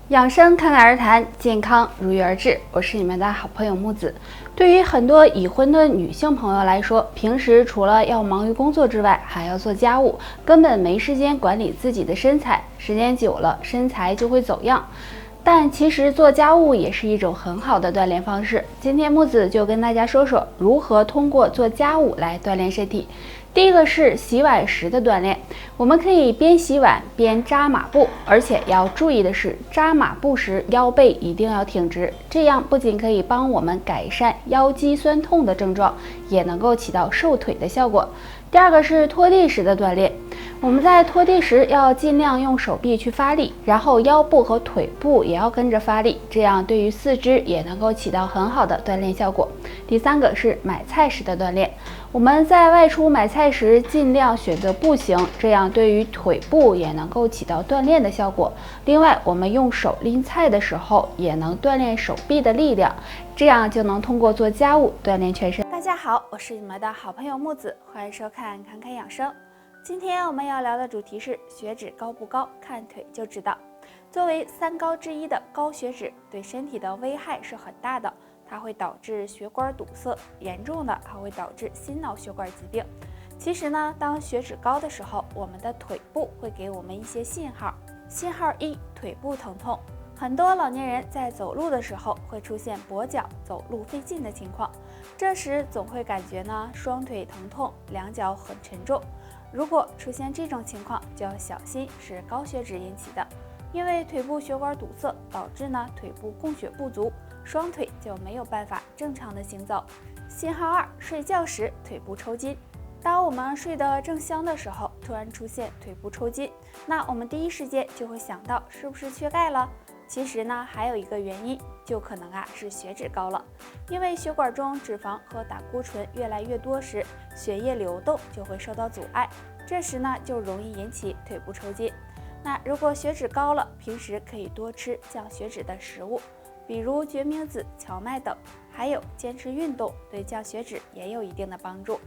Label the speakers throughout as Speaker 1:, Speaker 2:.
Speaker 1: 养生侃侃而谈，健康如约而至。我是你们的好朋友木子。对于很多已婚的女性朋友来说，平时除了要忙于工作之外，还要做家务，根本没时间管理自己的身材。时间久了，身材就会走样。但其实做家务也是一种很好的锻炼方式。今天木子就跟大家说说如何通过做家务来锻炼身体。第一个是洗碗时的锻炼，我们可以边洗碗边扎马步，而且要注意的是，扎马步时腰背一定要挺直，这样不仅可以帮我们改善腰肌酸痛的症状，也能够起到瘦腿的效果。第二个是拖地时的锻炼，我们在拖地时要尽量用手臂去发力，然后腰部和腿部也要跟着发力，这样对于四肢也能够起到很好的锻炼效果。第三个是买菜时的锻炼，我们在外出买菜时尽量选择步行，这样对于腿部也能够起到锻炼的效果。另外，我们用手拎菜的时候也能锻炼手臂的力量，这样就能通过做家务锻炼全身。大家好，我是你们的好朋友木子，欢迎收看侃侃养生。今天我们要聊的主题是血脂高不高，看腿就知道。作为三高之一的高血脂，对身体的危害是很大的，它会导致血管堵塞，严重的还会导致心脑血管疾病。其实呢，当血脂高的时候，我们的腿部会给我们一些信号。信号一，腿部疼痛。很多老年人在走路的时候会出现跛脚、走路费劲的情况，这时总会感觉呢双腿疼痛，两脚很沉重。如果出现这种情况，就要小心是高血脂引起的，因为腿部血管堵塞导致呢腿部供血不足，双腿就没有办法正常的行走。信号二，睡觉时腿部抽筋。当我们睡得正香的时候，突然出现腿部抽筋，那我们第一时间就会想到是不是缺钙了？其实呢，还有一个原因，就可能是血脂高了。因为血管中脂肪和胆固醇越来越多时，血液流动就会受到阻碍，这时呢就容易引起腿部抽筋。那如果血脂高了，平时可以多吃降血脂的食物，比如决明子、荞麦等，还有坚持运动，对降血脂也有一定的帮助。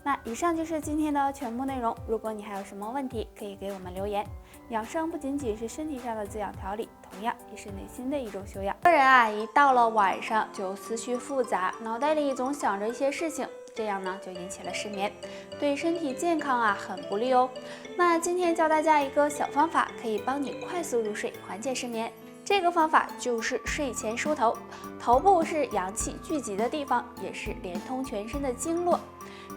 Speaker 1: 那以上就是今天的全部内容，如果你还有什么问题，可以给我们留言。养生不仅仅是身体上的滋养调理，同样也是内心的一种修养。个人一到了晚上就思绪复杂，脑袋里总想着一些事情，这样呢就引起了失眠，对身体健康很不利哦。那今天教大家一个小方法，可以帮你快速入睡，缓解失眠。这个方法就是睡前梳头，头部是阳气聚集的地方，也是连通全身的经络。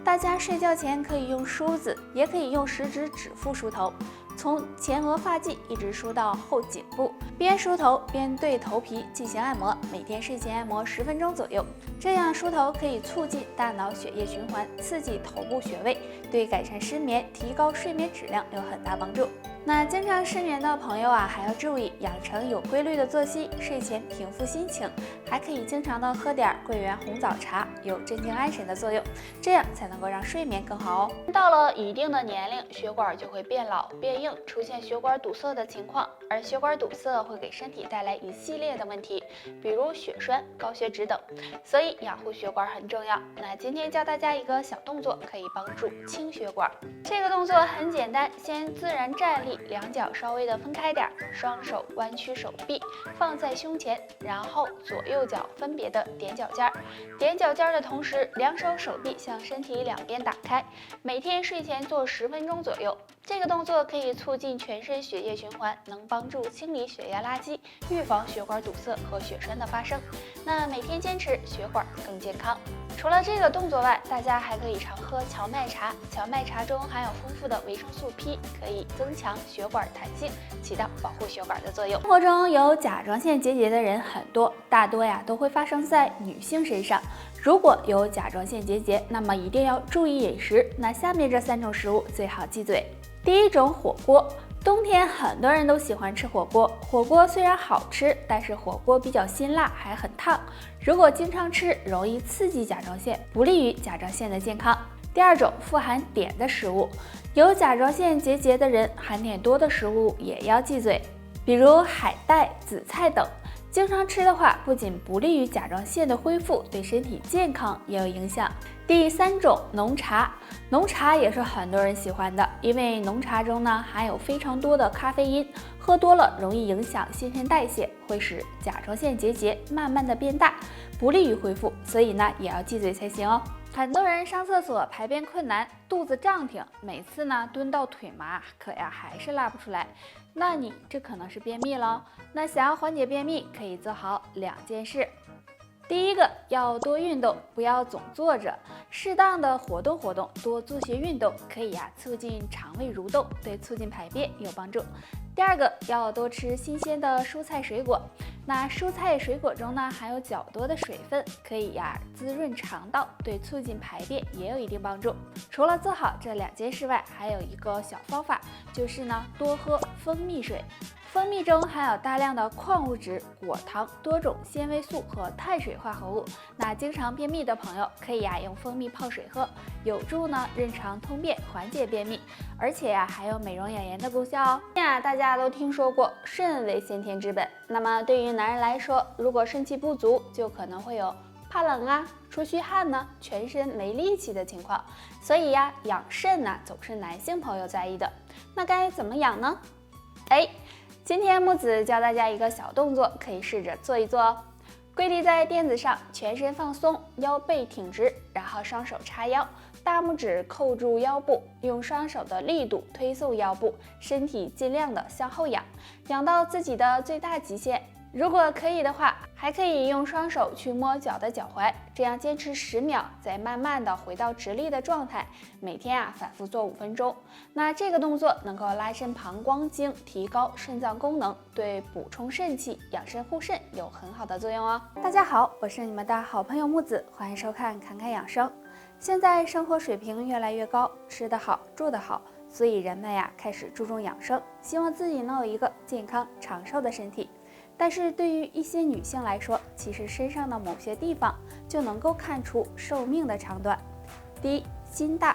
Speaker 1: 大家睡觉前可以用梳子，也可以用食指指腹梳头，从前额发际一直梳到后颈部，边梳头边对头皮进行按摩，每天睡前按摩10分钟左右。这样梳头可以促进大脑血液循环，刺激头部穴位，对改善失眠、提高睡眠质量有很大帮助。那经常失眠的朋友还要注意养成有规律的作息，睡前平复心情，还可以经常的喝点桂圆红枣茶，有镇静安神的作用，这样才能够让睡眠更好哦。到了一定的年龄，血管就会变老变硬，出现血管堵塞的情况，而血管堵塞会给身体带来一系列的问题，比如血栓、高血脂等，所以养护血管很重要。那今天教大家一个小动作，可以帮助清血管。这个动作很简单，先自然站立，两脚稍微的分开点，双手弯曲手臂放在胸前，然后左右脚分别的踮脚尖，踮脚尖的同时，两手手臂向身体两边打开，每天睡前做10分钟左右。这个动作可以促进全身血液循环，能帮助清理血液垃圾，预防血管堵塞和血栓的发生。那每天坚持，血管更健康。除了这个动作外，大家还可以常喝荞麦茶，荞麦茶中含有丰富的维生素 P， 可以增强血管弹性，起到保护血管的作用。生活中有甲状腺结节的人很多，大多都会发生在女性身上。如果有甲状腺结节，那么一定要注意饮食。那下面这3种食物最好忌嘴。第一种，火锅。冬天很多人都喜欢吃火锅，火锅虽然好吃，但是火锅比较辛辣，还很烫。如果经常吃，容易刺激甲状腺，不利于甲状腺的健康。第二种，富含碘的食物。有甲状腺结节的人，含碘多的食物也要忌嘴，比如海带、紫菜等。经常吃的话，不仅不利于甲状腺的恢复，对身体健康也有影响。第3种，浓茶。浓茶也是很多人喜欢的，因为浓茶中呢含有非常多的咖啡因，喝多了容易影响新陈代谢，会使甲状腺结节慢慢的变大，不利于恢复，所以呢也要忌嘴才行哦。很多人上厕所排便困难，肚子胀挺，每次呢蹲到腿麻，可呀还是拉不出来，那你这可能是便秘了。那想要缓解便秘，可以做好2件事。第一个，要多运动，不要总坐着，适当的活动活动，多做些运动，可以促进肠胃蠕动，对促进排便有帮助。第二个，要多吃新鲜的蔬菜水果。那蔬菜水果中呢含有较多的水分，可以滋润肠道，对促进排便也有一定帮助。除了做好这2件事外，还有一个小方法，就是呢多喝蜂蜜水。蜂蜜中含有大量的矿物质、果糖、多种纤维素和碳水化合物。那经常便秘的朋友可以用蜂蜜泡水喝，有助呢润肠通便，缓解便秘，而且还有美容养颜的功效哦。大家都听说过肾为先天之本，那么对于男人来说，如果肾气不足，就可能会有怕冷出虚汗呢，全身没力气的情况。所以养肾呢总是男性朋友在意的。那该怎么养呢？今天木子教大家一个小动作，可以试着做一做哦。跪立在垫子上，全身放松，腰背挺直，然后双手叉腰，大拇指扣住腰部，用双手的力度推送腰部，身体尽量的向后仰，仰到自己的最大极限。如果可以的话，还可以用双手去摸脚的脚踝，这样坚持10秒，再慢慢的回到直立的状态。每天反复做5分钟。那这个动作能够拉伸膀胱经，提高肾脏功能，对补充肾气、养肾护肾有很好的作用哦。大家好，我是你们的好朋友木子，欢迎收看侃侃养生。现在生活水平越来越高，吃得好，住得好，所以人们开始注重养生，希望自己能有一个健康长寿的身体。但是对于一些女性来说，其实身上的某些地方就能够看出寿命的长短。第一，心大。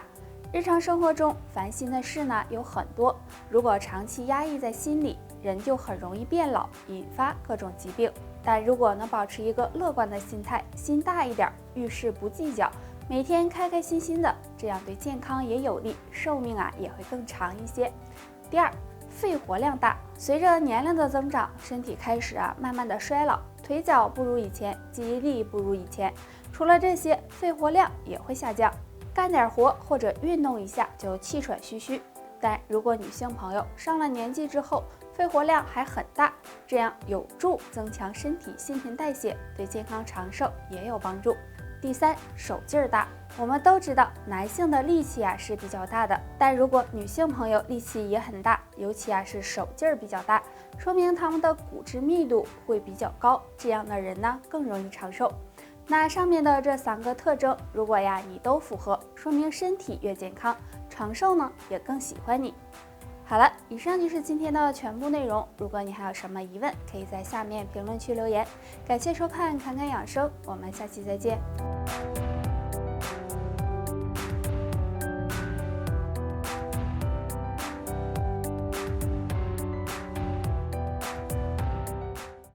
Speaker 1: 日常生活中烦心的事呢有很多，如果长期压抑在心里，人就很容易变老，引发各种疾病。但如果能保持一个乐观的心态，心大一点，遇事不计较，每天开开心心的，这样对健康也有利，寿命也会更长一些。第二，肺活量大。随着年龄的增长，身体开始慢慢的衰老，腿脚不如以前，记忆力不如以前。除了这些，肺活量也会下降，干点活或者运动一下就气喘吁吁。但如果女性朋友上了年纪之后，肺活量还很大，这样有助增强身体新陈代谢，对健康长寿也有帮助。第三，手劲儿大。我们都知道男性的力气是比较大的，但如果女性朋友力气也很大，尤其是手劲儿比较大，说明他们的骨质密度会比较高，这样的人呢更容易长寿。那上面的这3个特征，如果你都符合，说明身体越健康，长寿呢也更喜欢你。好了，以上就是今天的全部内容。如果你还有什么疑问，可以在下面评论区留言。感谢收看侃侃养生，我们下期再见。